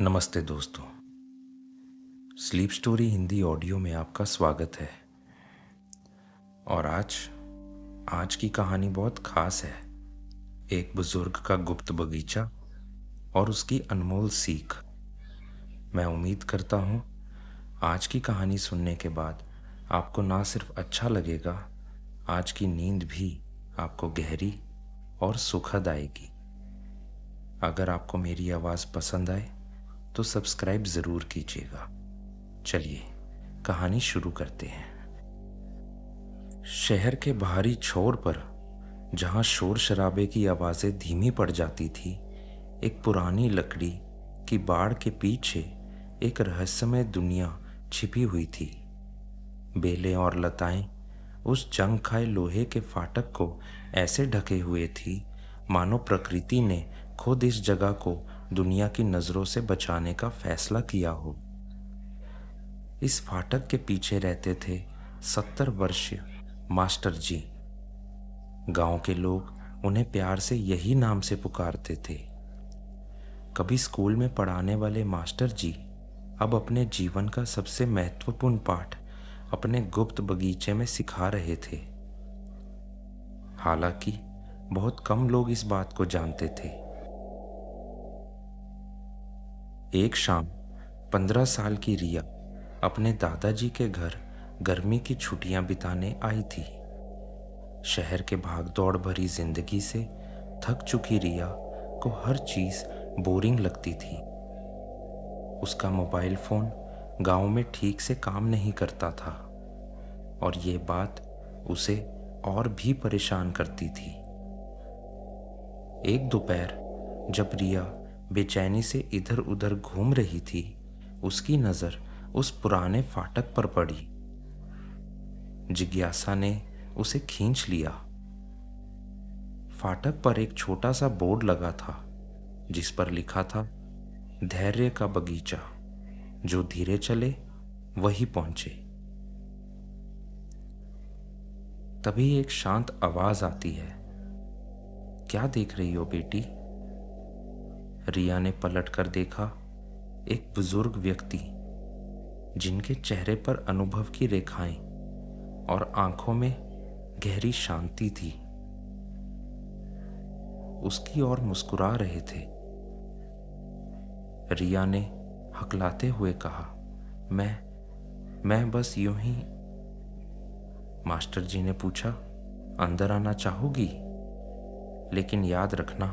नमस्ते दोस्तों। Sleep story Hindi audio में आपका स्वागत है। और आज की कहानी बहुत ख़ास है। एक बुज़ुर्ग का गुप्त बगीचा और उसकी अनमोल सीख। मैं उम्मीद करता हूँ आज की कहानी सुनने के बाद आपको ना सिर्फ अच्छा लगेगा, आज की नींद भी आपको गहरी और सुखद आएगी। अगर आपको मेरी आवाज़ पसंद आए तो सब्सक्राइब ज़रूर कीजिएगा। चलिए कहानी शुरू करते हैं। शहर के बाहरी छोर पर, जहां शोर शराबे की आवाज़ें धीमी पड़ जाती थी, एक पुरानी लकड़ी की बाड़ के पीछे एक रहस्यमय दुनिया छिपी हुई थी। बेलें और लताएं उस जंग खाए लोहे के फाटक को ऐसे ढके हुए थी मानो प्रकृति ने खुद इस जगह को दुनिया की नज़रों से बचाने का फैसला किया हो। इस फाटक के पीछे रहते थे 70 वर्षीय मास्टर जी। गांव के लोग उन्हें प्यार से यही नाम से पुकारते थे। कभी स्कूल में पढ़ाने वाले मास्टर जी अब अपने जीवन का सबसे महत्वपूर्ण पाठ अपने गुप्त बगीचे में सिखा रहे थे। हालांकि बहुत कम लोग इस बात को जानते थे। एक शाम 15 साल की रिया अपने दादाजी के घर गर्मी की छुट्टियां बिताने आई थी। शहर के भागदौड़ भरी जिंदगी से थक चुकी रिया को हर चीज बोरिंग लगती थी। उसका मोबाइल फोन गांव में ठीक से काम नहीं करता था और ये बात उसे और भी परेशान करती थी। एक दोपहर जब रिया बेचैनी से इधर उधर घूम रही थी, उसकी नजर उस पुराने फाटक पर पड़ी। जिज्ञासा ने उसे खींच लिया। फाटक पर एक छोटा सा बोर्ड लगा था जिस पर लिखा था, धैर्य का बगीचा, जो धीरे चले वही पहुंचे। तभी एक शांत आवाज आती है, क्या देख रही हो बेटी? रिया ने पलट कर देखा। एक बुजुर्ग व्यक्ति जिनके चेहरे पर अनुभव की रेखाएं और आंखों में गहरी शांति थी, उसकी ओर मुस्कुरा रहे थे। रिया ने हकलाते हुए कहा, मैं बस यूं ही। मास्टर जी ने पूछा, अंदर आना चाहोगी? लेकिन याद रखना,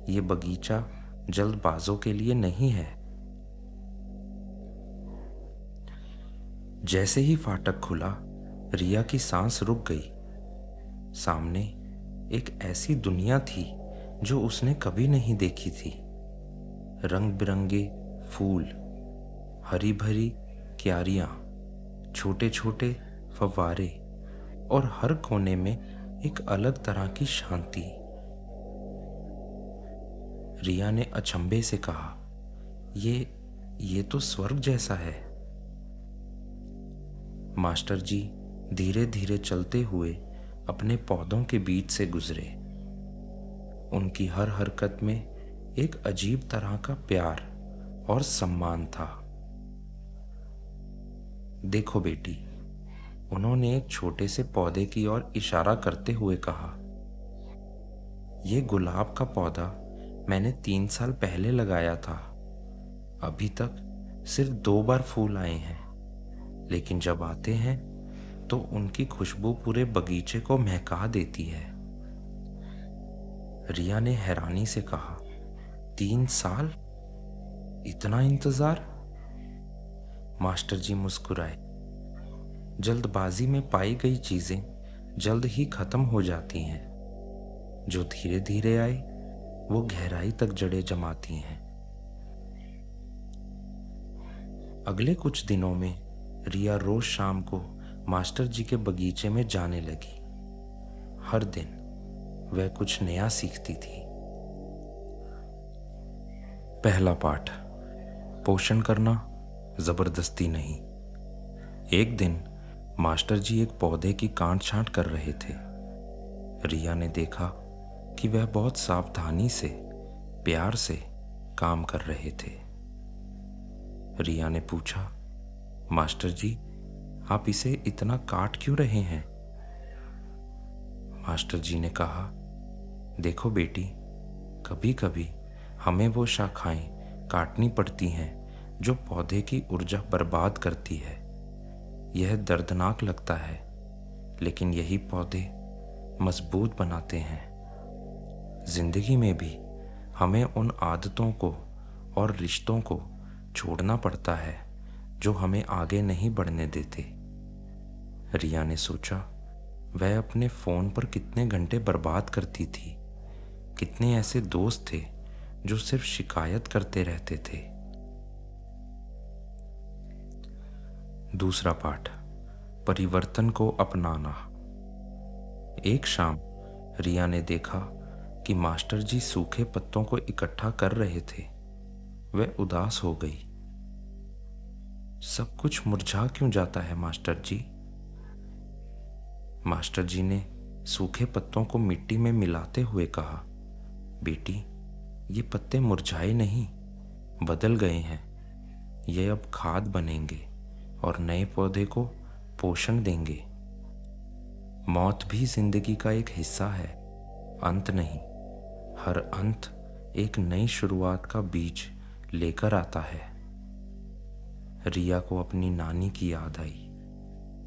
ये बगीचा जल्दबाजों के लिए नहीं है। जैसे ही फाटक खुला, रिया की सांस रुक गई। सामने एक ऐसी दुनिया थी जो उसने कभी नहीं देखी थी। रंग बिरंगे फूल, हरी भरी क्यारियां, छोटे छोटे फव्वारे और हर कोने में एक अलग तरह की शांति। रिया ने अचंभे से कहा, ये तो स्वर्ग जैसा है। मास्टर जी धीरे धीरे चलते हुए अपने पौधों के बीच से गुजरे। उनकी हर हरकत में एक अजीब तरह का प्यार और सम्मान था। देखो बेटी, उन्होंने एक छोटे से पौधे की ओर इशारा करते हुए कहा, यह गुलाब का पौधा मैंने 3 साल पहले लगाया था। अभी तक सिर्फ 2 बार फूल आए हैं, लेकिन जब आते हैं तो उनकी खुशबू पूरे बगीचे को महका देती है। रिया ने हैरानी से कहा, 3 साल? इतना इंतजार? मास्टर जी मुस्कुराए। जल्दबाजी में पाई गई चीजें जल्द ही खत्म हो जाती हैं। जो धीरे धीरे आए वो गहराई तक जड़ें जमाती हैं। अगले कुछ दिनों में रिया रोज शाम को मास्टर जी के बगीचे में जाने लगी। हर दिन वह कुछ नया सीखती थी। पहला पाठ, पोषण करना जबरदस्ती नहीं। एक दिन मास्टर जी एक पौधे की काट छांट कर रहे थे। रिया ने देखा कि वह बहुत सावधानी से, प्यार से काम कर रहे थे। रिया ने पूछा। मास्टर जी, आप इसे इतना काट क्यों रहे हैं? मास्टर जी ने कहा, देखो बेटी, कभी कभी हमें वो शाखाएं काटनी पड़ती हैं जो पौधे की ऊर्जा बर्बाद करती है। यह दर्दनाक लगता है, लेकिन यही पौधे मजबूत बनाते हैं। जिंदगी में भी हमें उन आदतों को और रिश्तों को छोड़ना पड़ता है जो हमें आगे नहीं बढ़ने देते। रिया ने सोचा, वह अपने फ़ोन पर कितने घंटे बर्बाद करती थी। कितने ऐसे दोस्त थे जो सिर्फ शिकायत करते रहते थे। दूसरा पाठ, परिवर्तन को अपनाना। एक शाम रिया ने देखा कि मास्टर जी सूखे पत्तों को इकट्ठा कर रहे थे। वह उदास हो गई। सब कुछ मुरझा क्यों जाता है मास्टर जी? मास्टर जी ने सूखे पत्तों को मिट्टी में मिलाते हुए कहा, बेटी, ये पत्ते मुरझाए नहीं, बदल गए हैं। ये अब खाद बनेंगे और नए पौधे को पोषण देंगे। मौत भी जिंदगी का एक हिस्सा है, अंत नहीं। हर अंत एक नई शुरुआत का बीज लेकर आता है। रिया को अपनी नानी की याद आई,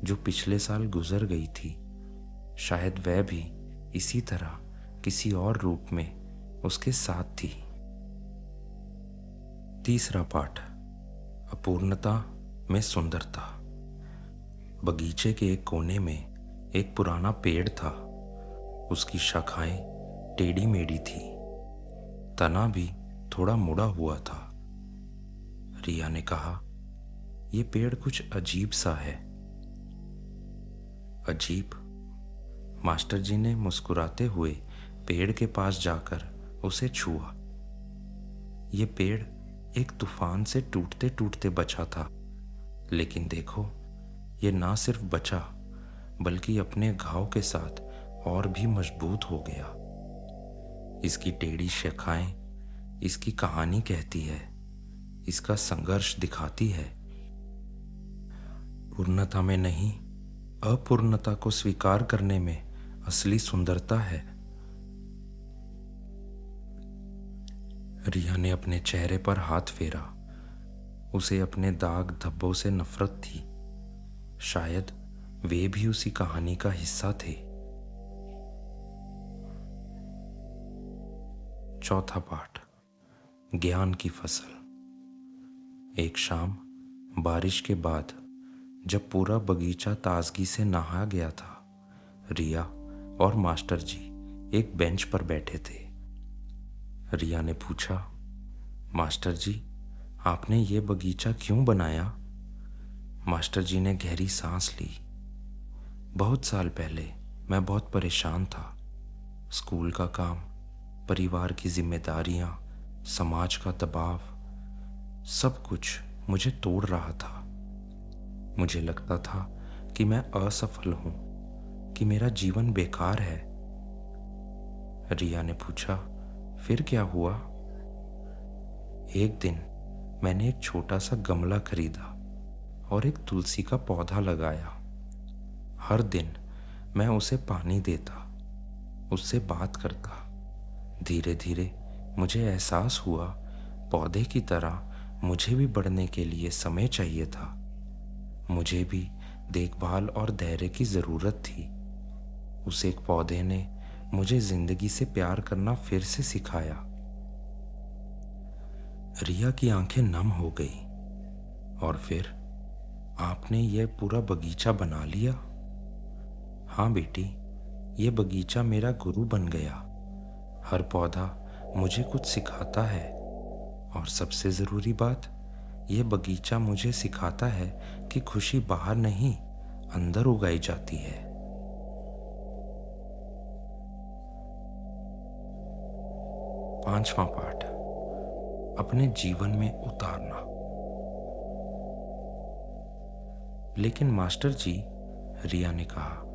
जो पिछले साल गुजर गई थी। शायद वह भी इसी तरह किसी और रूप में उसके साथ थी। तीसरा पाठ, अपूर्णता में सुंदरता। बगीचे के एक कोने में एक पुराना पेड़ था। उसकी शाखाएं टेढ़ी मेढ़ी थी, तना भी थोड़ा मुड़ा हुआ था। रिया ने कहा, यह पेड़ कुछ अजीब सा है। अजीब? मास्टर जी ने मुस्कुराते हुए पेड़ के पास जाकर उसे छुआ। यह पेड़ एक तूफान से टूटते टूटते बचा था, लेकिन देखो, यह ना सिर्फ बचा बल्कि अपने घाव के साथ और भी मजबूत हो गया। इसकी टेढ़ी शाखाएं इसकी कहानी कहती है, इसका संघर्ष दिखाती है। पूर्णता में नहीं, अपूर्णता को स्वीकार करने में असली सुंदरता है। रिया ने अपने चेहरे पर हाथ फेरा। उसे अपने दाग धब्बों से नफरत थी। शायद वे भी उसी कहानी का हिस्सा थे। चौथा पाठ, ज्ञान की फसल। एक शाम बारिश के बाद जब पूरा बगीचा ताजगी से नहा गया था, रिया और मास्टर जी एक बेंच पर बैठे थे। रिया ने पूछा, मास्टर जी, आपने ये बगीचा क्यों बनाया? मास्टर जी ने गहरी सांस ली। बहुत साल पहले मैं बहुत परेशान था। स्कूल का काम, परिवार की जिम्मेदारियां, समाज का दबाव, सब कुछ मुझे तोड़ रहा था। मुझे लगता था कि मैं असफल हूं, कि मेरा जीवन बेकार है। रिया ने पूछा, फिर क्या हुआ? एक दिन मैंने एक छोटा सा गमला खरीदा और एक तुलसी का पौधा लगाया। हर दिन मैं उसे पानी देता, उससे बात करता। धीरे धीरे मुझे एहसास हुआ, पौधे की तरह मुझे भी बढ़ने के लिए समय चाहिए था। मुझे भी देखभाल और धैर्य की ज़रूरत थी। उस एक पौधे ने मुझे जिंदगी से प्यार करना फिर से सिखाया। रिया की आंखें नम हो गई। और फिर आपने यह पूरा बगीचा बना लिया? हाँ बेटी, यह बगीचा मेरा गुरु बन गया। हर पौधा मुझे कुछ सिखाता है, और सबसे ज़रूरी बात, यह बगीचा मुझे सिखाता है कि खुशी बाहर नहीं, अंदर उगाई जाती है। पांचवा पाठ, अपने जीवन में उतारना। लेकिन मास्टर जी, रिया ने कहा,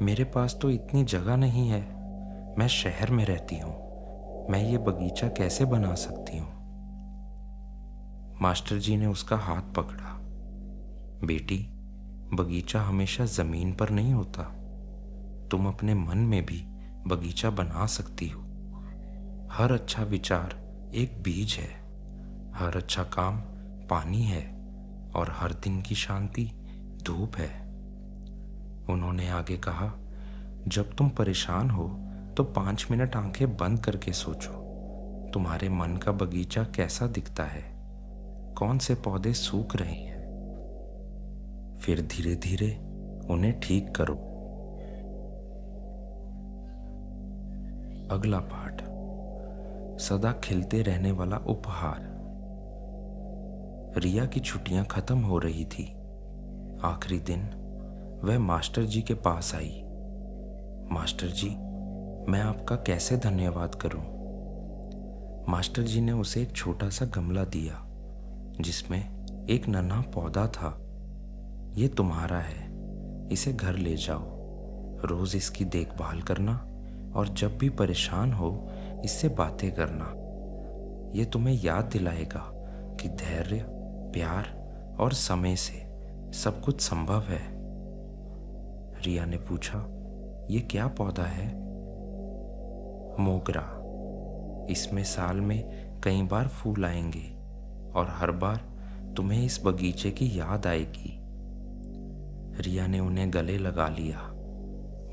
मेरे पास तो इतनी जगह नहीं है। मैं शहर में रहती हूँ। मैं ये बगीचा कैसे बना सकती हूँ? मास्टर जी ने उसका हाथ पकड़ा। बेटी, बगीचा हमेशा जमीन पर नहीं होता। तुम अपने मन में भी बगीचा बना सकती हो। हर अच्छा विचार एक बीज है, हर अच्छा काम पानी है और हर दिन की शांति धूप है। उन्होंने आगे कहा, जब तुम परेशान हो तो 5 मिनट आंखें बंद करके सोचो, तुम्हारे मन का बगीचा कैसा दिखता है, कौन से पौधे सूख रहे हैं। फिर धीरे धीरे उन्हें ठीक करो। अगला पाठ, सदा खिलते रहने वाला उपहार। रिया की छुट्टियां खत्म हो रही थी। आखिरी दिन वह मास्टर जी के पास आई। मास्टर जी, मैं आपका कैसे धन्यवाद करूं? मास्टर जी ने उसे एक छोटा सा गमला दिया जिसमें एक नन्हा पौधा था। ये तुम्हारा है, इसे घर ले जाओ। रोज इसकी देखभाल करना और जब भी परेशान हो इससे बातें करना। ये तुम्हें याद दिलाएगा कि धैर्य, प्यार और समय से सब कुछ संभव है। रिया ने पूछा, ये क्या पौधा है? मोगरा। इसमें साल में कई बार फूल आएंगे और हर बार तुम्हें इस बगीचे की याद आएगी। रिया ने उन्हें गले लगा लिया।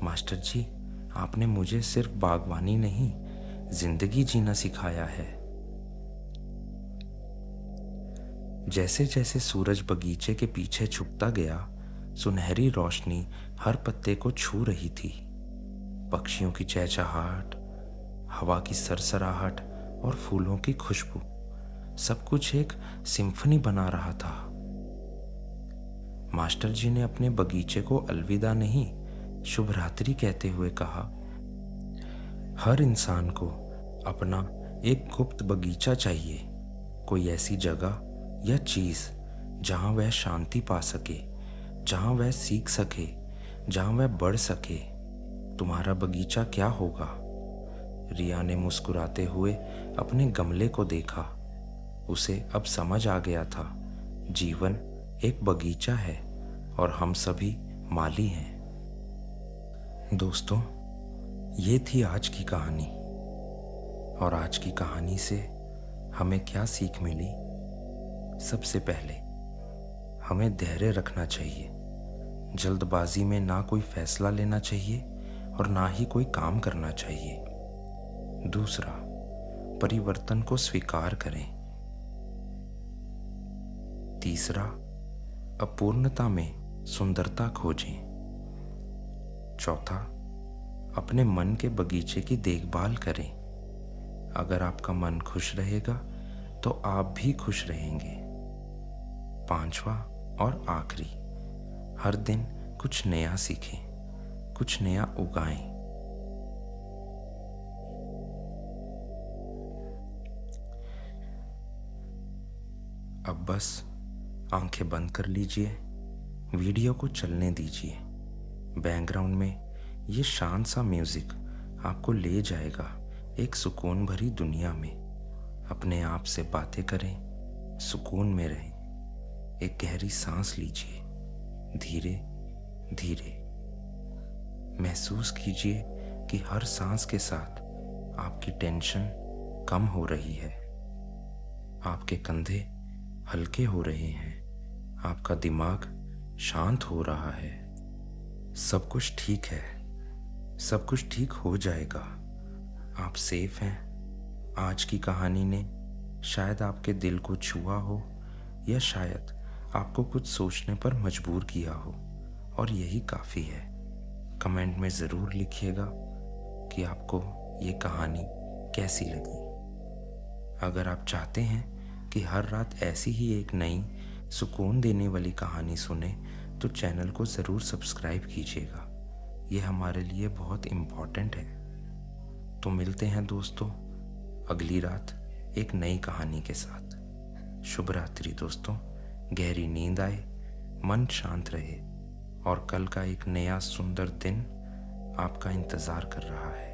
मास्टर जी, आपने मुझे सिर्फ बागवानी नहीं, जिंदगी जीना सिखाया है। जैसे जैसे सूरज बगीचे के पीछे छुपता गया, सुनहरी रोशनी हर पत्ते को छू रही थी। पक्षियों की चहचहाहट, हवा की सरसराहट और फूलों की खुशबू, सब कुछ एक सिम्फनी बना रहा था। मास्टर जी ने अपने बगीचे को अलविदा नहीं, शुभ रात्रि कहते हुए कहा, हर इंसान को अपना एक गुप्त बगीचा चाहिए, कोई ऐसी जगह या चीज जहां वह शांति पा सके, जहां वह सीख सके, जहां वह बढ़ सके। तुम्हारा बगीचा क्या होगा? रिया ने मुस्कुराते हुए अपने गमले को देखा। उसे अब समझ आ गया था, जीवन एक बगीचा है और हम सभी माली हैं। दोस्तों, ये थी आज की कहानी। और आज की कहानी से हमें क्या सीख मिली? सबसे पहले हमें धैर्य रखना चाहिए। जल्दबाजी में ना कोई फैसला लेना चाहिए और ना ही कोई काम करना चाहिए। दूसरा, परिवर्तन को स्वीकार करें। तीसरा, अपूर्णता में सुंदरता खोजें। चौथा, अपने मन के बगीचे की देखभाल करें। अगर आपका मन खुश रहेगा तो आप भी खुश रहेंगे। पांचवा और आखिरी, हर दिन कुछ नया सीखें, कुछ नया उगाएं। अब बस आंखें बंद कर लीजिए, वीडियो को चलने दीजिए। बैकग्राउंड में ये शांत सा म्यूजिक आपको ले जाएगा एक सुकून भरी दुनिया में। अपने आप से बातें करें, सुकून में रहें। एक गहरी सांस लीजिए, धीरे धीरे। महसूस कीजिए कि हर सांस के साथ आपकी टेंशन कम हो रही है, आपके कंधे हल्के हो रहे हैं, आपका दिमाग शांत हो रहा है। सब कुछ ठीक है, सब कुछ ठीक हो जाएगा। आप सेफ हैं। आज की कहानी ने शायद आपके दिल को छुआ हो या शायद आपको कुछ सोचने पर मजबूर किया हो, और यही काफ़ी है। कमेंट में ज़रूर लिखिएगा कि आपको ये कहानी कैसी लगी। अगर आप चाहते हैं कि हर रात ऐसी ही एक नई सुकून देने वाली कहानी सुने तो चैनल को ज़रूर सब्सक्राइब कीजिएगा। ये हमारे लिए बहुत इम्पॉर्टेंट है। तो मिलते हैं दोस्तों अगली रात एक नई कहानी के साथ। शुभ रात्रि दोस्तों। गहरी नींद आए, मन शांत रहे और कल का एक नया सुंदर दिन आपका इंतज़ार कर रहा है।